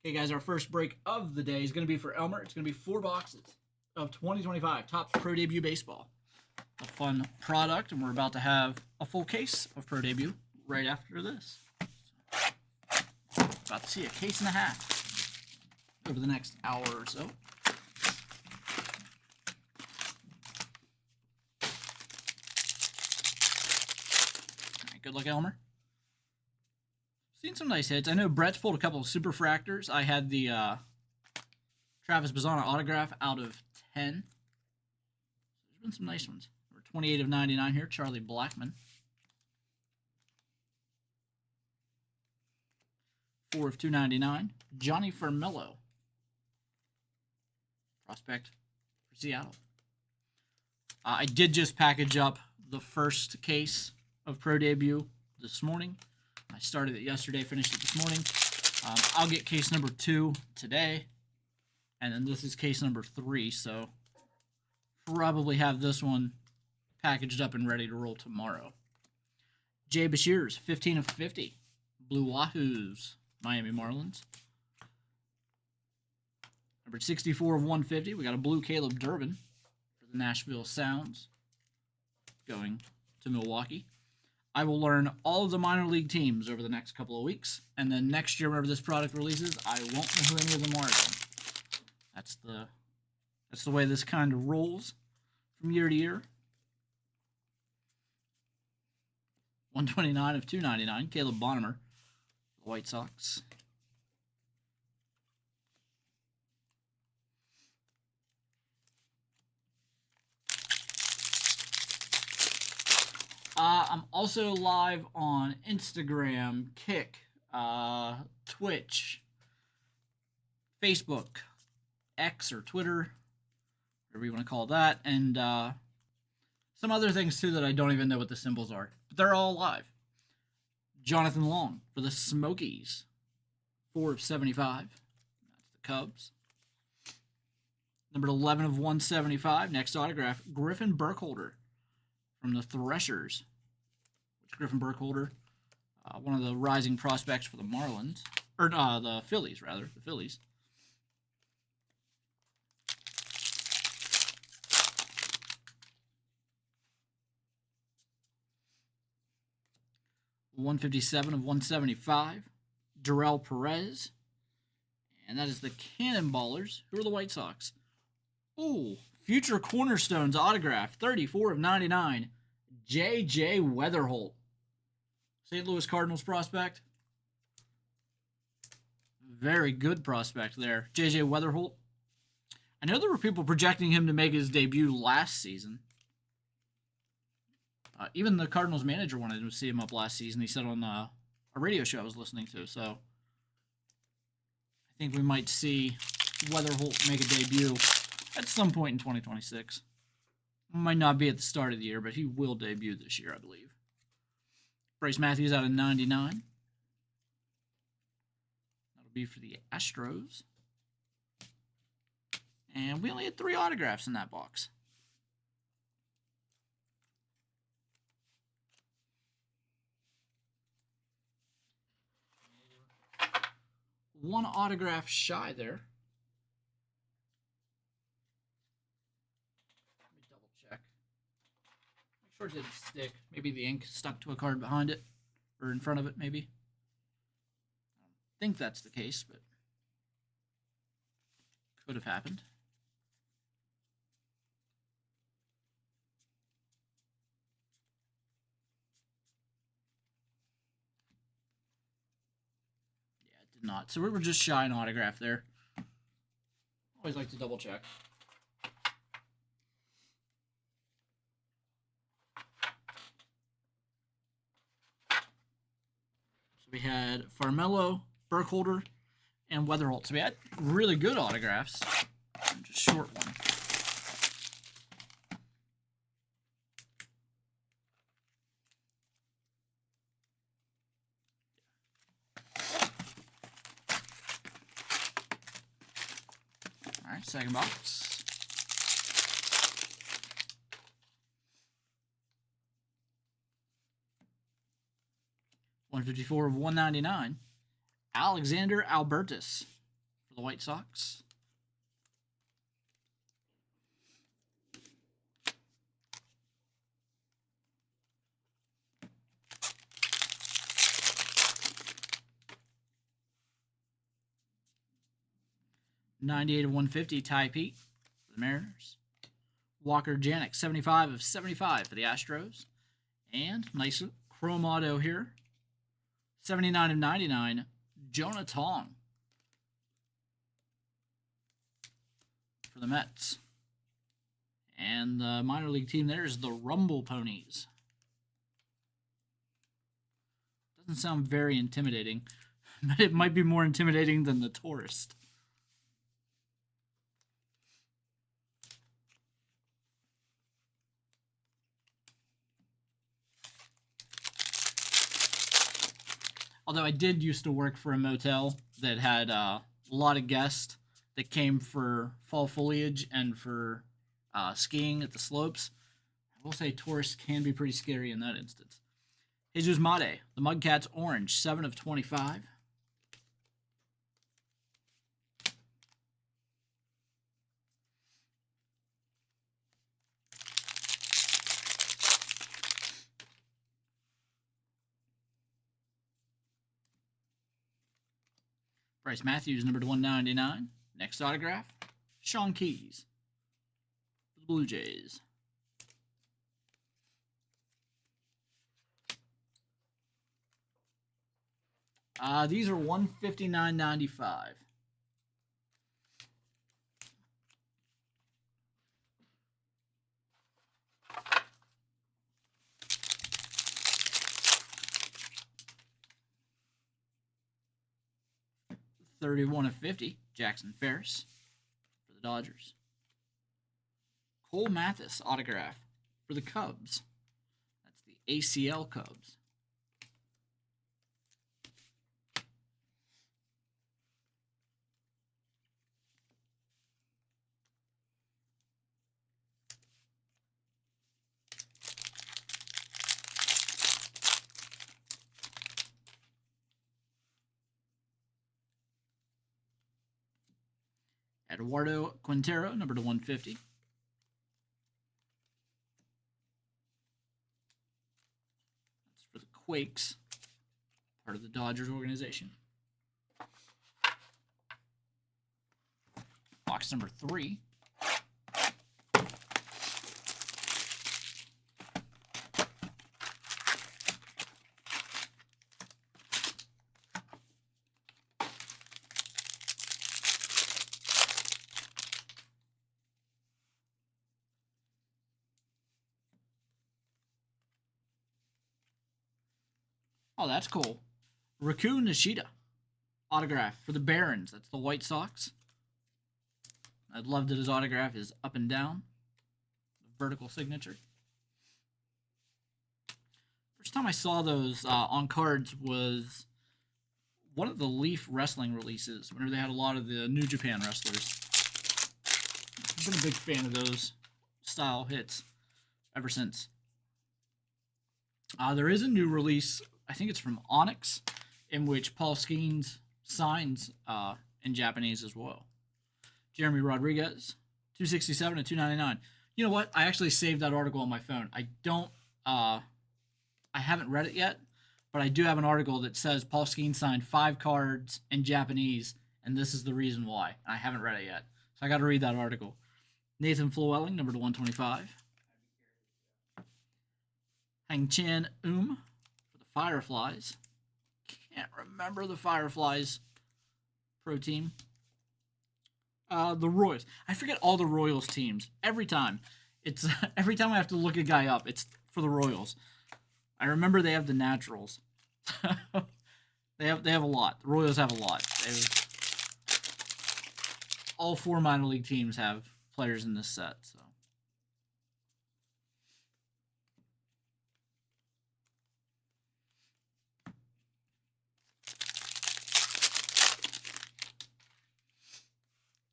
Okay, guys, our first break of the day is going to be for Elmer. It's going to be 4 boxes of 2025 Topps Pro Debut Baseball. A fun product, and we're about to have a full case of Pro Debut right after this. About to see a case and a half over the next hour or so. All right, good luck, Elmer. Seen some nice hits. I know Brett's pulled a couple of super fractors. I had the Travis Bazzana autograph out of 10. There's been some nice ones. Number 28 of 99 here, Charlie Blackmon. 4 of 299, Johnny Fermello. Prospect for Seattle. I did just package up the first case of Pro Debut this morning. I started it yesterday, finished it this morning. I'll get case number 2 today, and then this is case number 3, so probably have this one packaged up and ready to roll tomorrow. Jay Bashir's 15 of 50, Blue Wahoos, Miami Marlins. Number 64 of 150, we got a blue Caleb Durbin for the Nashville Sounds going to Milwaukee. I will learn all of the minor league teams over the next couple of weeks, and then next year, whenever this product releases, I won't know who any of them are again. That's the way this kind of rolls from year to year. 129 of 299, Caleb Bonnemer, the White Sox. I'm also live on Instagram, Kick, Twitch, Facebook, X or Twitter, whatever you want to call that, and some other things too that I don't even know what the symbols are, but they're all live. Jonathan Long for the Smokies, 4 of 75. That's the Cubs. Number 11 of 175. Next autograph, Griffin Burkholder from the Threshers. Which Griffin Burkholder, one of the rising prospects for the Marlins. Or the Phillies, rather. The Phillies. .157 of 175. Darrell Perez. And that is the Cannonballers, who are the White Sox. Ooh, Future Cornerstones autograph, 34 of 99. J.J. Weatherholt. St. Louis Cardinals prospect. Very good prospect there. J.J. Weatherholt. I know there were people projecting him to make his debut last season. Even the Cardinals manager wanted to see him up last season. He said on a radio show I was listening to. So I think we might see Weatherholt make a debut at some point in 2026. Might not be at the start of the year, but he will debut this year, I believe. Bryce Matthews out of 99. That'll be for the Astros. And we only had 3 autographs in that box. One autograph shy there. Let me double check. Make sure it didn't stick. Maybe the ink stuck to a card behind it. Or in front of it, maybe. I don't think that's the case, but could have happened. Not. So we were just shy an autograph there. Always like to double check. So we had Farmello, Burkholder, and Weatherholt. So we had really good autographs. Just short one. All right, second box. .154 of 199. Alexander Albertus for the White Sox. /150 Ty Pete for the Mariners. Walker Janik, 75 of 75 for the Astros. And nice chrome auto here. 79 of 99, Jonah Tong for the Mets. And the minor league team there is the Rumble Ponies. Doesn't sound very intimidating, but it might be more intimidating than the Tourist. Although I did used to work for a motel that had a lot of guests that came for fall foliage and for skiing at the slopes. I will say tourists can be pretty scary in that instance. Jesus Mate, the Mudcats Orange, 7 of 25. Bryce Matthews, number to 199. Next autograph, Sean Keys for the Blue Jays. These are $159.95. $31 of 50, Jackson Ferris for the Dodgers. Cole Mathis autograph for the Cubs. That's the ACL Cubs. Eduardo Quintero, number to 150. That's for the Quakes, part of the Dodgers organization. Box number 3. Oh, that's cool. Riku Nishida autograph for the Barons. That's the White Sox. I love that his autograph is up and down. Vertical signature. First time I saw those on cards was one of the Leaf Wrestling releases, whenever they had a lot of the New Japan wrestlers. I've been a big fan of those style hits ever since. There is a new release, I think it's from Onyx, in which Paul Skeens signs in Japanese as well. Jeremy Rodriguez, 267 and 299. You know what? I actually saved that article on my phone. I haven't read it yet, but I do have an article that says Paul Skeens signed 5 cards in Japanese, and this is the reason why. I haven't read it yet, so I got to read that article. Nathan Flewelling, number to 125. Hang Chan for the Fireflies. Can't remember the Fireflies pro team. The Royals. I forget all the Royals teams every time. It's every time I have to look a guy up, it's for the Royals. I remember they have the Naturals. they have a lot. The Royals have a lot. All 4 minor league teams have players in this set. So.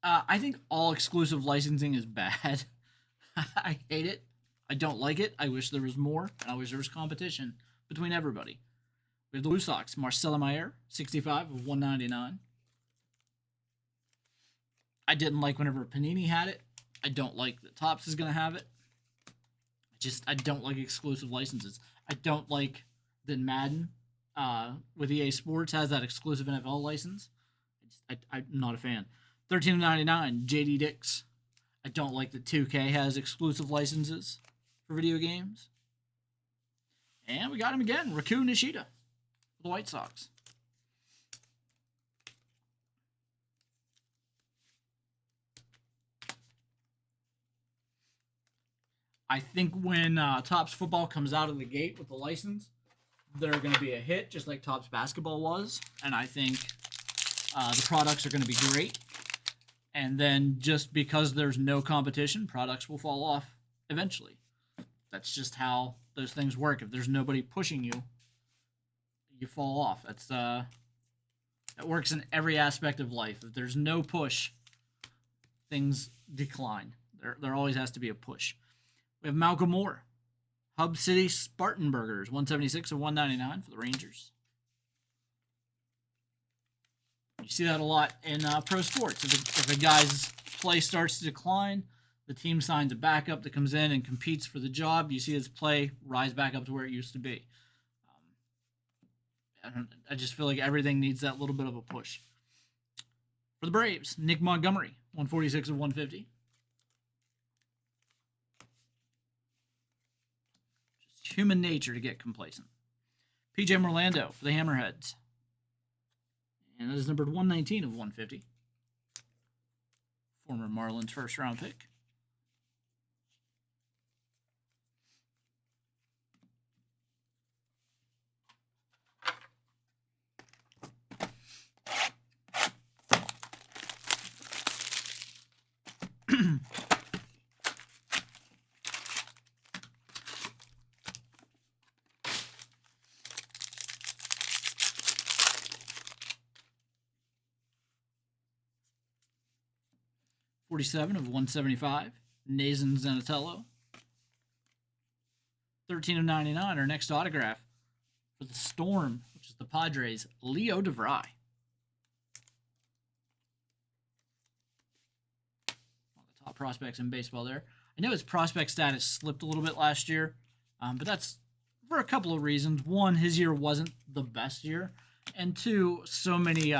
I think all exclusive licensing is bad. I hate it. I don't like it. I wish there was more. And I wish there was competition between everybody. We have the Blue Sox. Marcelo Mayer, 65 of 199. I didn't like whenever Panini had it. I don't like that Topps is going to have it. I don't like exclusive licenses. I don't like that Madden with EA Sports has that exclusive NFL license. I'm not a fan. $13.99 JD Dix. I don't like that 2K has exclusive licenses for video games. And we got him again, Raku Nishida for the White Sox. I think when Topps football comes out of the gate with the license, they're going to be a hit, just like Topps basketball was. And I think the products are going to be great. And then just because there's no competition, products will fall off eventually. That's just how those things work. If there's nobody pushing you, you fall off. That works in every aspect of life. If there's no push, things decline. There always has to be a push. We have Malcolm Moore, Hub City Spartan Burgers, 176 of 199 for the Rangers. You see that a lot in pro sports. If a guy's play starts to decline, the team signs a backup that comes in and competes for the job. You see his play rise back up to where it used to be. I just feel like everything needs that little bit of a push. For the Braves, Nick Montgomery, 146 of 150. Just human nature to get complacent. PJ Merlando for the Hammerheads. And that is numbered 119 of 150. Former Marlins first round pick. $47 of 175. Nazan Zanatello. 13 of 99. Our next autograph for the Storm, which is the Padres, Leo DeVry. One of the top prospects in baseball there. I know his prospect status slipped a little bit last year, but that's for a couple of reasons. One, his year wasn't the best year, and two, so many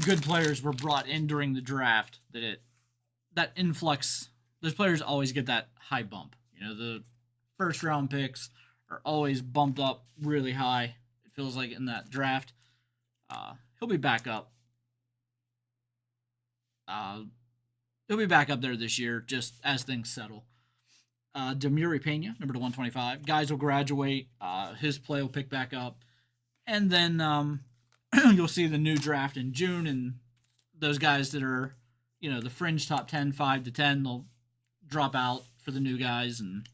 good players were brought in during the draft that influx. Those players always get that high bump. You know, the first round picks are always bumped up really high. It feels like in that draft. He'll be back up. He'll be back up there this year, just as things settle. Demuri Pena, number 125. Guys will graduate. His play will pick back up. And then you'll see the new draft in June, and those guys that are, the fringe top 10, 5 to 10, they'll drop out for the new guys and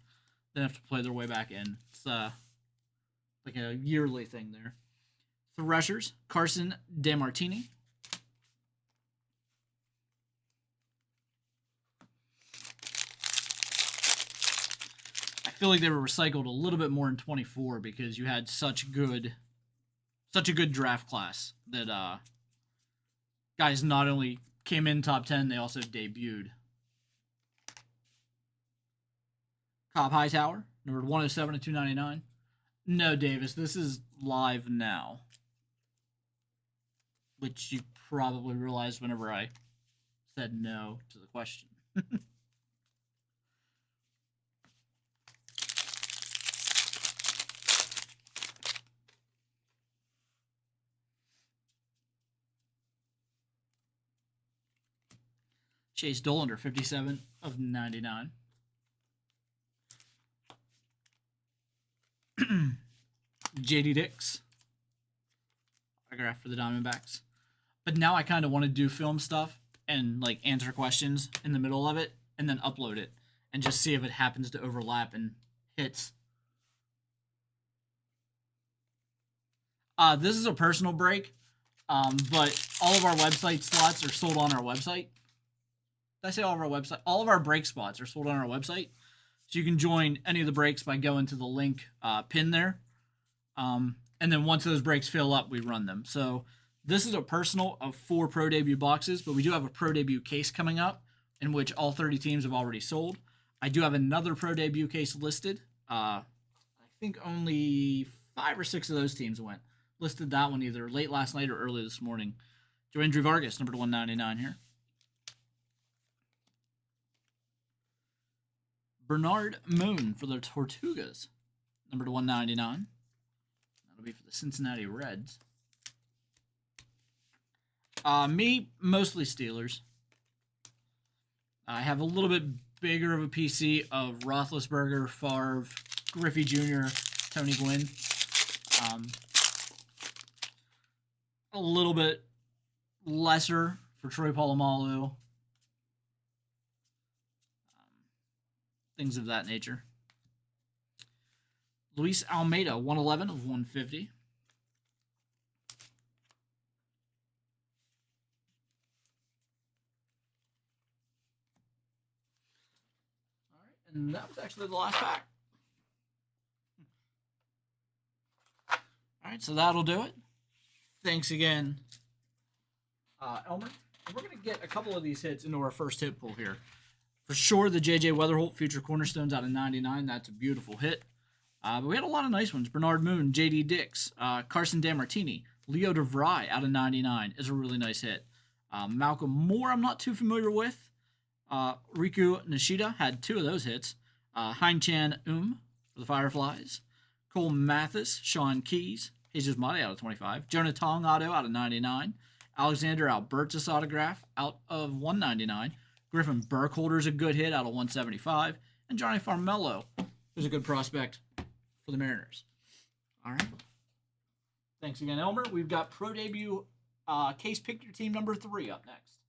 then have to play their way back in. It's like a yearly thing there. Threshers, Carson DeMartini. I feel like they were recycled a little bit more in 24 because you had such a good draft class that guys not only came in top 10, they also debuted. Cobb Hightower, number 107 of 299. No, Davis, this is live now, which you probably realized whenever I said no to the question. Chase Dollander, 57 of 99. JD Dix. Autograph for the Diamondbacks. But now I kind of want to do film stuff and answer questions in the middle of it and then upload it and just see if it happens to overlap and hits. This is a personal break, but all of our website slots are sold on our website. Did I say all of our website? All of our break spots are sold on our website. So you can join any of the breaks by going to the link pinned there. And then once those breaks fill up, we run them. So This is a personal of 4 pro debut boxes, but we do have a pro debut case coming up in which all 30 teams have already sold. I do have another pro debut case listed. I think only 5 or 6 of those teams went. Listed that one either late last night or early this morning. Joandry Vargas, number 199 here. Bernard Moon for the Tortugas, number 199. That'll be for the Cincinnati Reds. Me, mostly Steelers. I have a little bit bigger of a PC of Roethlisberger, Favre, Griffey Jr., Tony Gwynn. A little bit lesser for Troy Polamalu. Things of that nature. Luis Almeida, 111 of 150. All right, and that was actually the last pack. All right, so that'll do it. Thanks again, Elmer. And we're going to get a couple of these hits into our first hit pool here. For sure, the J.J. Weatherholt Future Cornerstones out of 99. That's a beautiful hit. But we had a lot of nice ones. Bernard Moon, J.D. Dix, Carson DeMartini, Leo DeVry out of 99 is a really nice hit. Malcolm Moore, I'm not too familiar with. Riku Nishida had 2 of those hits. Hein-Chan for the Fireflies. Cole Mathis, Sean Keys, Jesus Mate out of 25. Jonah Tong auto out of 99. Alexander Albertus autograph out of 199. Griffin Burkholder's a good hit out of 175. And Johnny Farmello is a good prospect for the Mariners. All right. Thanks again, Elmer. We've got Pro Debut Case Pick Your Team number 3 up next.